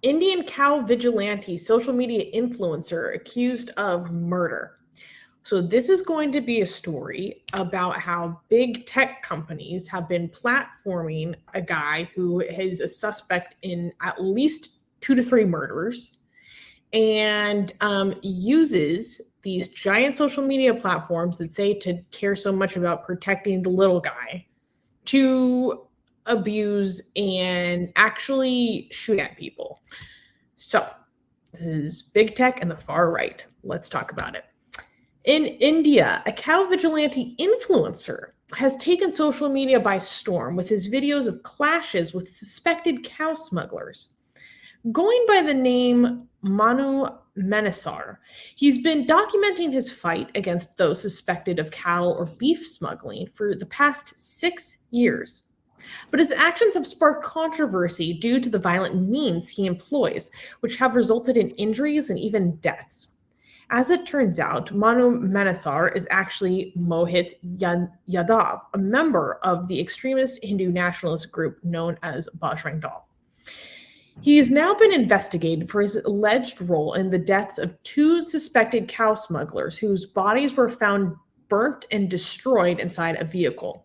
Indian cow vigilante social media influencer accused of murder. So this is going to be a story about how big tech companies have been platforming a guy who is a suspect in at least 2 to 3 murders and uses these giant social media platforms that say to care so much about protecting the little guy to abuse and actually shoot at people. So this is big tech and the far right. Let's talk about it. In India, a cow vigilante influencer has taken social media by storm with his videos of clashes with suspected cow smugglers. Going by the name Manu Manesar, he's been documenting his fight against those suspected of cattle or beef smuggling for the past 6 years. But his actions have sparked controversy due to the violent means he employs, which have resulted in injuries and even deaths. As it turns out, Manu Manesar is actually Mohit Yadav, a member of the extremist Hindu nationalist group known as Bajrang Dal. He has now been investigated for his alleged role in the deaths of 2 suspected cow smugglers whose bodies were found burnt and destroyed inside a vehicle.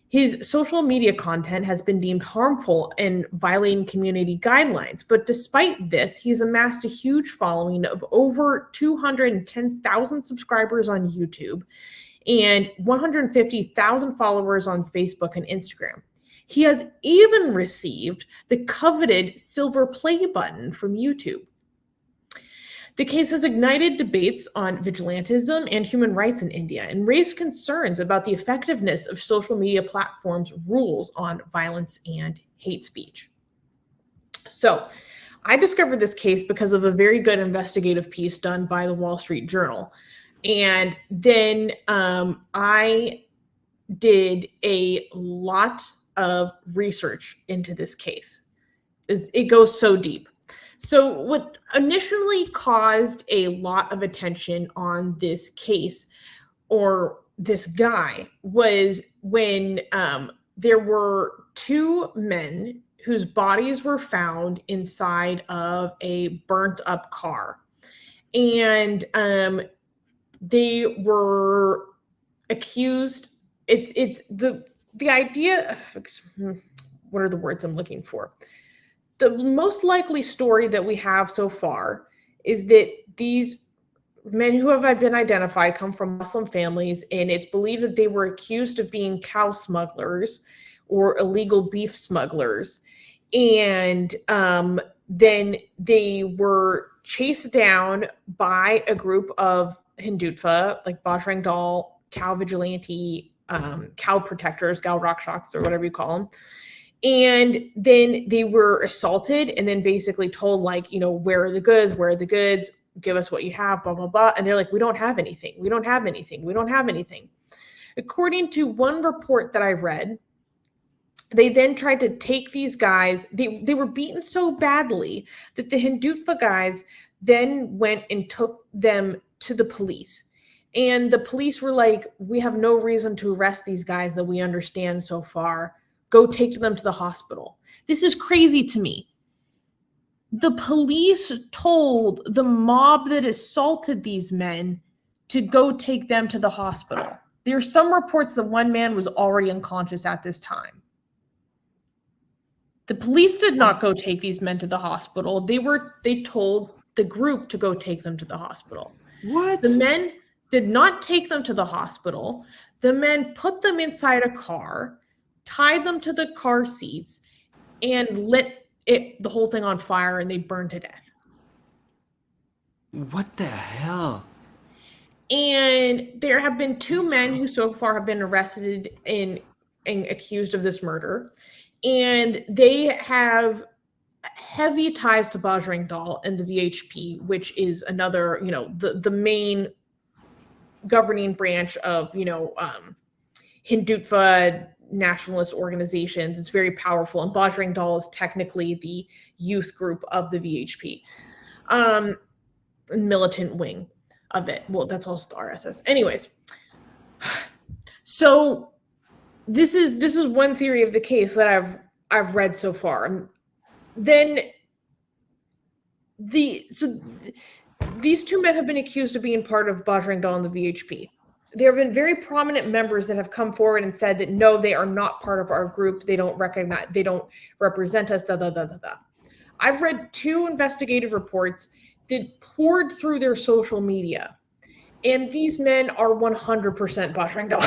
His social media content has been deemed harmful and violating community guidelines, but despite this, he's amassed a huge following of over 210,000 subscribers on YouTube and 150,000 followers on Facebook and Instagram. He has even received the coveted silver play button from YouTube. The case has ignited debates on vigilantism and human rights in India and raised concerns about the effectiveness of social media platforms' rules on violence and hate speech. So, I discovered this case because of a very good investigative piece done by the Wall Street Journal. And then I did a lot of research into this case. It goes so deep. So what initially caused a lot of attention on this case or this guy was when there were 2 men whose bodies were found inside of a burnt up car. And they were accused. It's the idea, what are the words I'm looking for? The most likely story that we have so far is that these men who have been identified come from Muslim families, and it's believed that they were accused of being cow smugglers or illegal beef smugglers. And then they were chased down by a group of Hindutva, like Bajrang Dal, cow vigilante, cow protectors, cow rakshaks, or whatever you call them. And then they were assaulted and then basically told, like, where are the goods? Where are the goods? Give us what you have, blah, blah, blah. And they're like, we don't have anything. We don't have anything. We don't have anything. According to one report that I read, they then tried to take these guys. They were beaten so badly that the Hindutva guys then went and took them to the police. And the police were like, we have no reason to arrest these guys that we understand so far. Go take them to the hospital. This is crazy to me. The police told the mob that assaulted these men to go take them to the hospital. There are some reports that one man was already unconscious at this time. The police did not go take these men to the hospital. They told the group to go take them to the hospital. What? The men did not take them to the hospital. The men put them inside a car, tied them to the car seats, and lit the whole thing on fire, and they burned to death. What the hell? And there have been 2 men who so far have been arrested and accused of this murder. And they have heavy ties to Bajrang Dal and the VHP, which is another, the main governing branch of, Hindutva nationalist organizations. It's very powerful, and Bajrang Dal is technically the youth group of the VHP, militant wing of it. Well, that's also the RSS. Anyways, so this is one theory of the case that I've read so far. Then these two men have been accused of being part of Bajrang Dal and the VHP. There have been very prominent members that have come forward and said that no, they are not part of our group. They don't represent us. I've read 2 investigative reports that poured through their social media, and these men are 100% Bajrang Dal.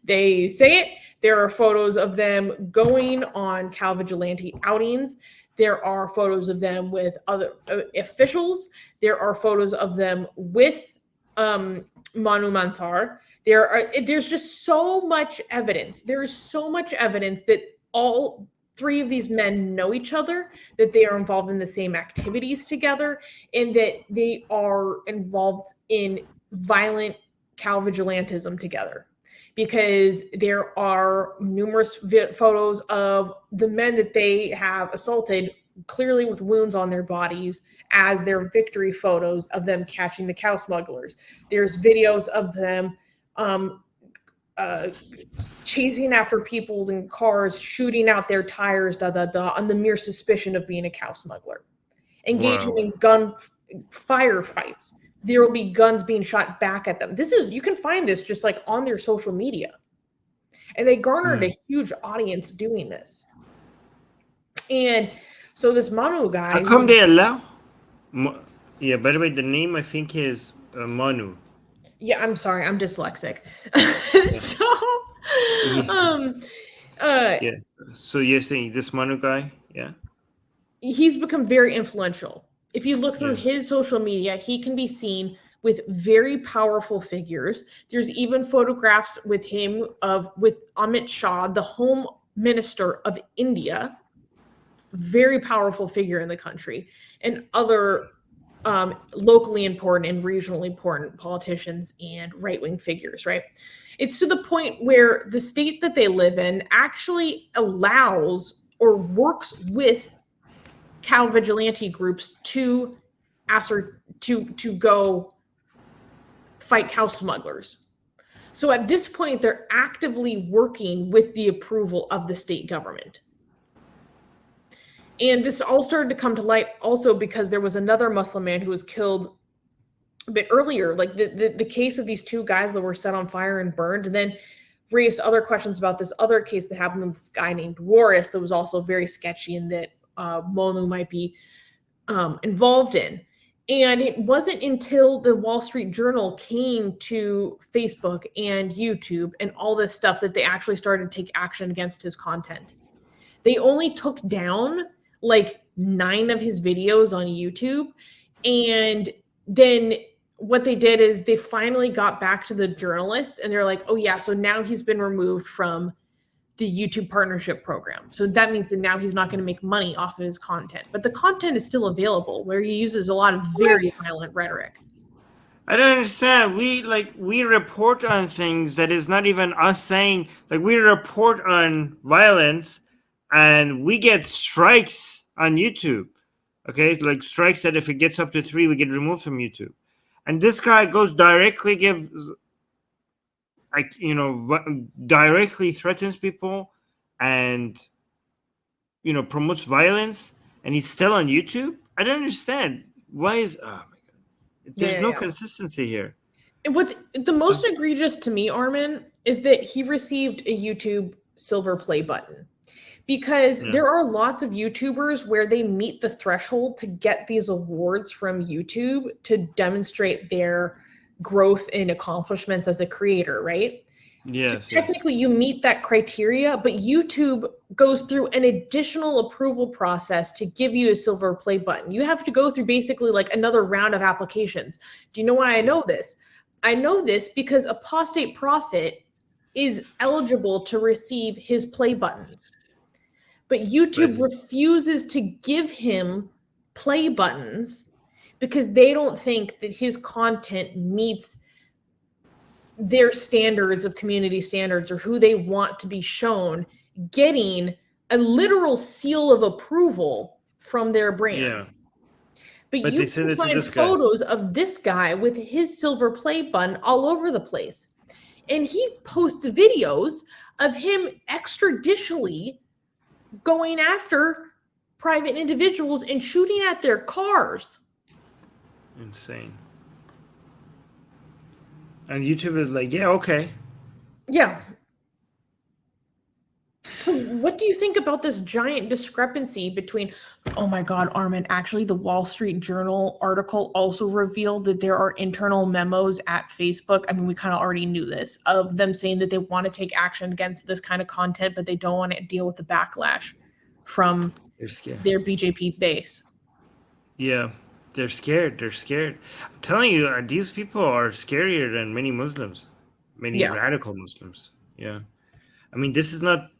They say it. There are photos of them going on Cal Vigilante outings. There are photos of them with other officials. There are photos of them with Manu Mansar. There's just so much evidence. There is so much evidence that all 3 of these men know each other, that they are involved in the same activities together, and that they are involved in violent Cal Vigilantism together. Because there are numerous photos of the men that they have assaulted, clearly with wounds on their bodies, as their victory photos of them catching the cow smugglers. There's videos of them chasing after people in cars, shooting out their tires, on the mere suspicion of being a cow smuggler. Engaging in gun firefights. There will be guns being shot back at them. You can find this just like on their social media. And they garnered a huge audience doing this. And so this Manu guy... How come they allow... Yeah, by the way, the name I think is Manu. Yeah, I'm sorry, I'm dyslexic. Yeah. So you're saying this Manu guy? Yeah. He's become very influential. If you look through his social media, he can be seen with very powerful figures. There's even photographs with him with Amit Shah, the Home Minister of India, very powerful figure in the country, and other locally important and regionally important politicians and right-wing figures, right? It's to the point where the state that they live in actually allows or works with cow vigilante groups to go fight cow smugglers. So at this point, they're actively working with the approval of the state government. And this all started to come to light also because there was another Muslim man who was killed a bit earlier. Like the case of these 2 guys that were set on fire and burned, and then raised other questions about this other case that happened with this guy named Waris that was also very sketchy and that Monu might be involved in. And it wasn't until the Wall Street Journal came to Facebook and YouTube and all this stuff that they actually started to take action against his content. They only took down like 9 of his videos on YouTube. And then what they did is they finally got back to the journalists and they're like, oh yeah, so now he's been removed from the YouTube partnership program. So that means that now he's not going to make money off of his content. But the content is still available where he uses a lot of very violent rhetoric. I don't understand. We report on things that is not even us saying, like we report on violence and we get strikes on YouTube. Okay? Like strikes that if it gets up to 3, we get removed from YouTube. And this guy goes directly directly threatens people and, promotes violence, and he's still on YouTube? I don't understand. Why is... Oh, my God. There's no consistency here. And what's the most egregious to me, Armin, is that he received a YouTube silver play button. Because there are lots of YouTubers where they meet the threshold to get these awards from YouTube to demonstrate their growth and accomplishments as a creator, right? Yes. So technically, you meet that criteria, but YouTube goes through an additional approval process to give you a silver play button. You have to go through basically like another round of applications. Do you know why I know this? I know this because Apostate Prophet is eligible to receive his play buttons. But YouTube refuses to give him play buttons because they don't think that his content meets their standards of community standards or who they want to be shown getting a literal seal of approval from their brand. Yeah. But you can find photos of this guy with his silver play button all over the place. And he posts videos of him extrajudicially going after private individuals and shooting at their cars. Insane. And YouTube is like, yeah, okay. Yeah. So what do you think about this giant discrepancy between, oh my God, Armin, actually the Wall Street Journal article also revealed that there are internal memos at Facebook. I mean, we kind of already knew this, of them saying that they want to take action against this kind of content, but they don't want to deal with the backlash from their BJP base. Yeah, they're scared. They're scared. I'm telling you, these people are scarier than many Muslims, many radical Muslims. Yeah. I mean, this is not,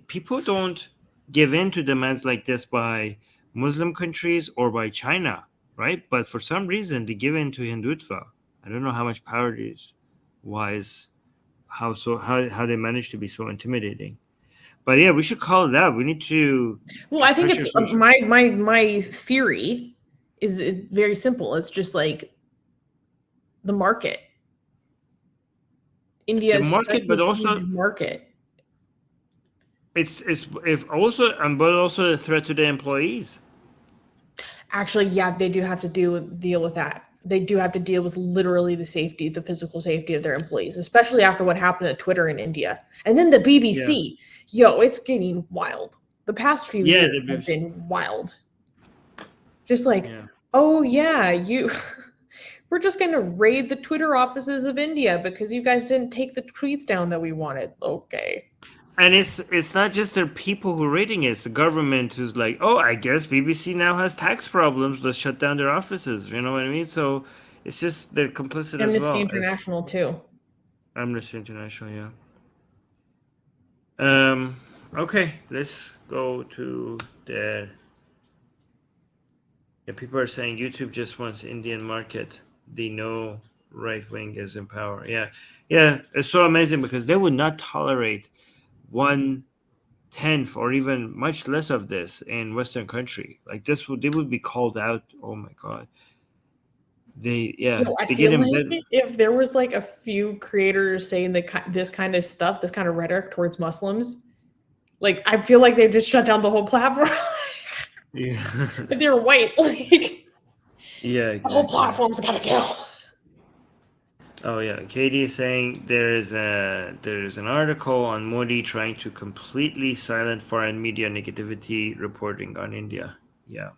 people don't give in to demands like this by Muslim countries or by China, right? But for some reason, they give in to Hindutva. I don't know how much power it is, how they manage to be so intimidating. But yeah, we should call it that. We need to. Well, I think it's my theory is very simple. It's just like the market. India is market, but also market. But also a threat to the employees. Actually, yeah, they do have to deal with that. They do have to deal with literally the physical safety of their employees, especially after what happened at Twitter in India. And then the BBC. Yeah. Yo, it's getting wild. The past few years have been wild. Just like, oh yeah, we're just going to raid the Twitter offices of India because you guys didn't take the tweets down that we wanted. Okay. And it's not just the people who are raiding it. It's the government who's like, oh, I guess BBC now has tax problems. Let's shut down their offices. You know what I mean? So it's just they're complicit as well. Amnesty International too. Amnesty International, yeah. Okay, let's go to the... Yeah, people are saying YouTube just wants Indian market. They know right wing is in power. Yeah, it's so amazing because they would not tolerate 1/10 or even much less of this in Western country. Like they would be called out. Oh my God. I feel like if there was like a few creators saying this kind of stuff, this kind of rhetoric towards Muslims, like I feel like they've just shut down the whole platform. Yeah. If they were white, like exactly. The whole platform's gotta go. Oh yeah, Katie is saying there's an article on Modi trying to completely silence foreign media negativity reporting on India. Yeah,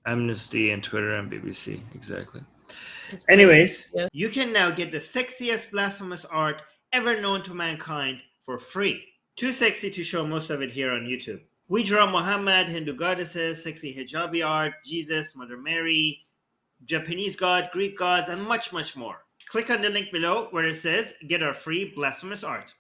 Amnesty and Twitter and BBC, exactly. Anyways, you can now get the sexiest blasphemous art ever known to mankind for free. Too sexy to show most of it here on YouTube. We draw Muhammad, Hindu goddesses, sexy hijabi art, Jesus, Mother Mary, Japanese god, Greek gods, and much, much more. Click on the link below where it says, get our free blasphemous art.